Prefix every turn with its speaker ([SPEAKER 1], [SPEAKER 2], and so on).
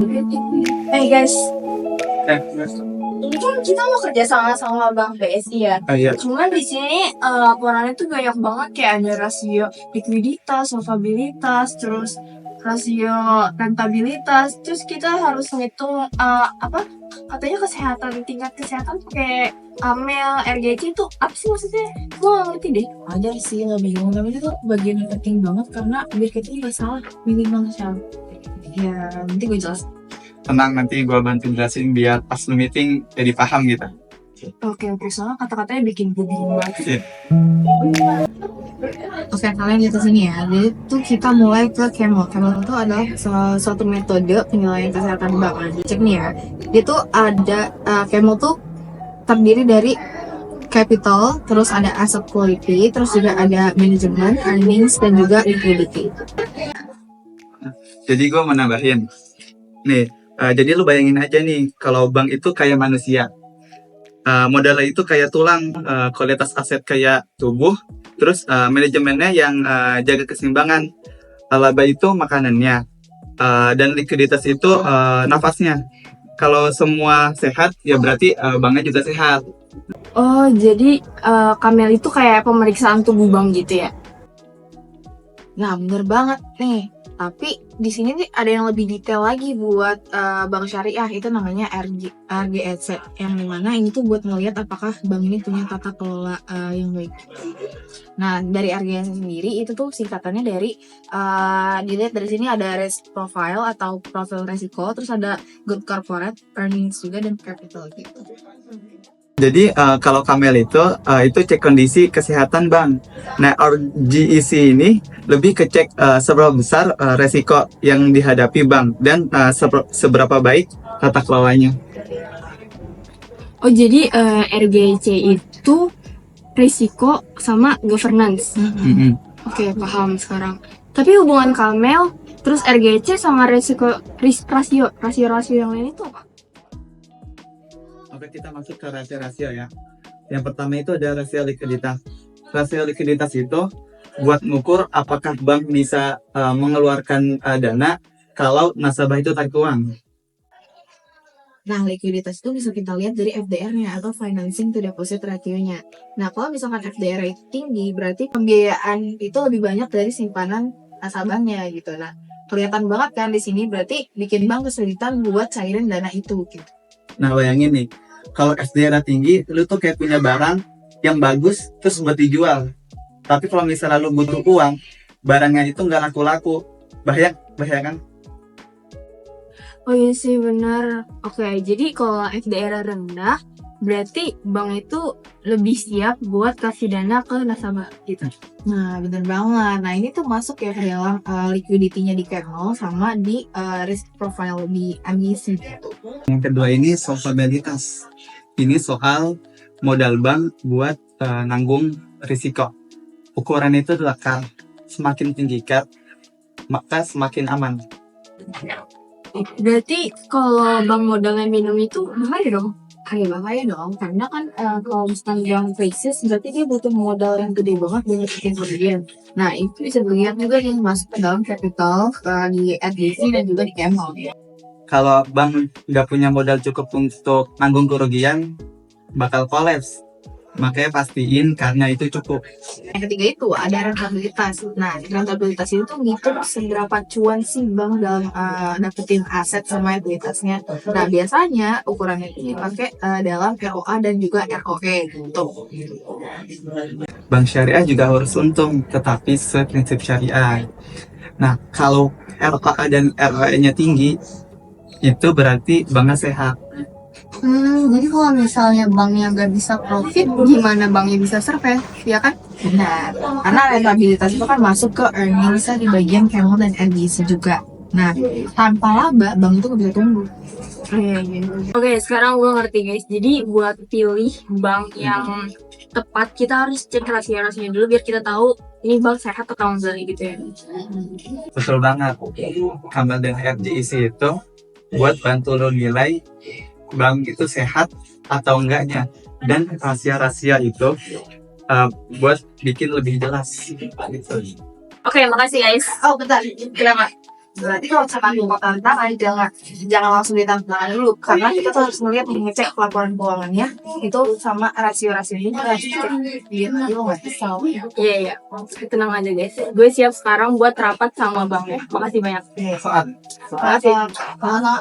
[SPEAKER 1] Hey guys,
[SPEAKER 2] Yes.
[SPEAKER 1] ini kan kita mau kerja sama Bank BSI ya.
[SPEAKER 2] Iya.
[SPEAKER 1] Cuman di sini laporannya tuh banyak banget, kayak ada rasio likuiditas, solvabilitas, terus rasio rentabilitas. Terus kita harus ngitung katanya tingkat kesehatan pakai AMEL, RGC itu apa sih maksudnya? Gue gak ngerti deh.
[SPEAKER 3] Aja sih nggak bingung, tapi itu bagian yang penting banget karena biar kita nggak salah minimal salah. Ya nanti gue jelas.
[SPEAKER 2] Tenang, nanti gue bantu jelasin biar pas lu meeting jadi paham gitu.
[SPEAKER 1] Oke, soalnya kata-katanya bikin gue bingung banget.
[SPEAKER 2] Iya.
[SPEAKER 3] Oke, kalian lihat di sini ya. Jadi tuh kita mulai ke Camel. Camel itu adalah suatu metode penilaian kesehatan bank. Nah, cek nih ya. Dia tuh ada Camel tuh terdiri dari capital, terus ada asset quality, terus juga ada management, earnings, dan juga liquidity.
[SPEAKER 2] Jadi gue mau nambahin. Nih, jadi lu bayangin aja nih, kalau bank itu kayak manusia. Modalnya itu kayak tulang, kualitas aset kayak tubuh, terus manajemennya yang jaga keseimbangan. Laba itu makanannya, dan likuiditas itu nafasnya. Kalau semua sehat, ya berarti banknya juga sehat.
[SPEAKER 1] Oh, jadi Kamel itu kayak pemeriksaan tubuh bank gitu ya?
[SPEAKER 3] Nah, bener banget nih. Tapi di sini nih ada yang lebih detail lagi buat bank syariah, itu namanya RGEC, yang dimana ini tuh buat ngelihat apakah bank ini punya tata kelola yang baik. Nah, dari RGEC sendiri itu tuh singkatannya dari dilihat dari sini ada risk profile atau profil resiko, terus ada good corporate earnings juga, dan capital gitu.
[SPEAKER 2] Jadi kalau Kamel itu cek kondisi kesehatan bank. Nah, RGEC ini lebih ke cek seberapa besar resiko yang dihadapi bank dan seberapa baik tata kelolanya.
[SPEAKER 1] Oh, jadi RGC itu risiko sama governance.
[SPEAKER 2] Mm-hmm.
[SPEAKER 1] Oke, paham sekarang. Tapi hubungan Kamel terus RGC sama rasio yang lain itu apa?
[SPEAKER 2] Oke, kita masuk ke rasio-rasio ya. Yang pertama itu ada rasio likuiditas. Rasio likuiditas itu buat mengukur apakah bank bisa mengeluarkan dana kalau nasabah itu tarik uang.
[SPEAKER 3] Nah, likuiditas itu bisa kita lihat dari FDR-nya atau financing to deposit ratio-nya. Nah, kalau misalkan FDR itu tinggi, berarti pembiayaan itu lebih banyak dari simpanan nasabahnya gitu. Nah, kelihatan banget kan di sini, berarti bikin bank kesulitan buat cairin dana itu gitu.
[SPEAKER 2] Nah, bayangin nih, kalau SDR tinggi, lu tuh kayak punya barang yang bagus terus buat dijual. Tapi kalau misalnya lu butuh uang, barangnya itu nggak laku-laku. Bahaya kan?
[SPEAKER 1] Oh iya sih, benar. Oke, jadi kalau FDR rendah, berarti bank itu lebih siap buat kasih dana ke nasabah gitu.
[SPEAKER 3] Nah, bener banget. Nah, ini tuh masuk ya ke dalam liquidity-nya di Camel sama di risk profile di MIC gitu.
[SPEAKER 2] Yang kedua ini solvabilitas. Ini soal modal bank buat nanggung risiko. Ukuran itu adalah CAR. Semakin tinggi CAR, maka semakin aman.
[SPEAKER 1] Berarti kalau bank modalnya minum itu bahaya dong?
[SPEAKER 3] Bahaya dong, karena kan kalau misalnya bank krisis, berarti dia butuh modal yang gede banget buat bikin kerugian. Nah, itu bisa dilihat juga yang masuk ke dalam capital di RGC dan juga di Camel.
[SPEAKER 2] Kalau bank nggak punya modal cukup untuk nanggung kerugian, bakal kolaps. Makanya pastiin karena itu cukup.
[SPEAKER 3] Yang ketiga itu ada rentabilitas. Nah, rentabilitas itu ngitung seberapa cuan sih bank dalam dapetin aset sama ekuitasnya. Nah, biasanya ukurannya itu dipakai dalam ROA dan juga ROE gitu.
[SPEAKER 2] Bank syariah juga harus untung, tetapi sesuai prinsip syariah. Nah, kalau ROA dan ROE-nya tinggi, itu berarti banknya sehat.
[SPEAKER 1] Jadi kalau misalnya banknya nggak bisa profit, gimana banknya bisa survive, ya kan?
[SPEAKER 3] Benar, karena rentabilitas itu kan masuk ke earningsnya di bagian Camel dan RGC juga. Nah, tanpa laba, bank itu nggak bisa tumbuh.
[SPEAKER 1] Oke, sekarang gue ngerti guys. Jadi buat pilih bank yang tepat, kita harus cek rasio-rasionya dulu biar kita tahu ini bank sehat atau enggak gitu ya.
[SPEAKER 2] Betul banget. Kamel dan RGIC itu buat bantu lo nilai bank itu sehat atau enggaknya, dan rahasia-rahasia itu buat bikin lebih jelas gitu.
[SPEAKER 1] Oke, makasih guys.
[SPEAKER 3] Oh, bentar. Kenapa? Berarti kalau misalkan mau tanda tangan, jangan langsung ditanda tangan dulu, karena kita tuh harus melihat mengecek laporan keuangannya itu sama rasio-rasionya juga harus dicek. Gitu nggak sih?
[SPEAKER 1] Iya, iya. Tenang aja guys. Gue siap sekarang buat rapat sama Bang ya. Makasih banyak.
[SPEAKER 3] Makasih. Sama-sama.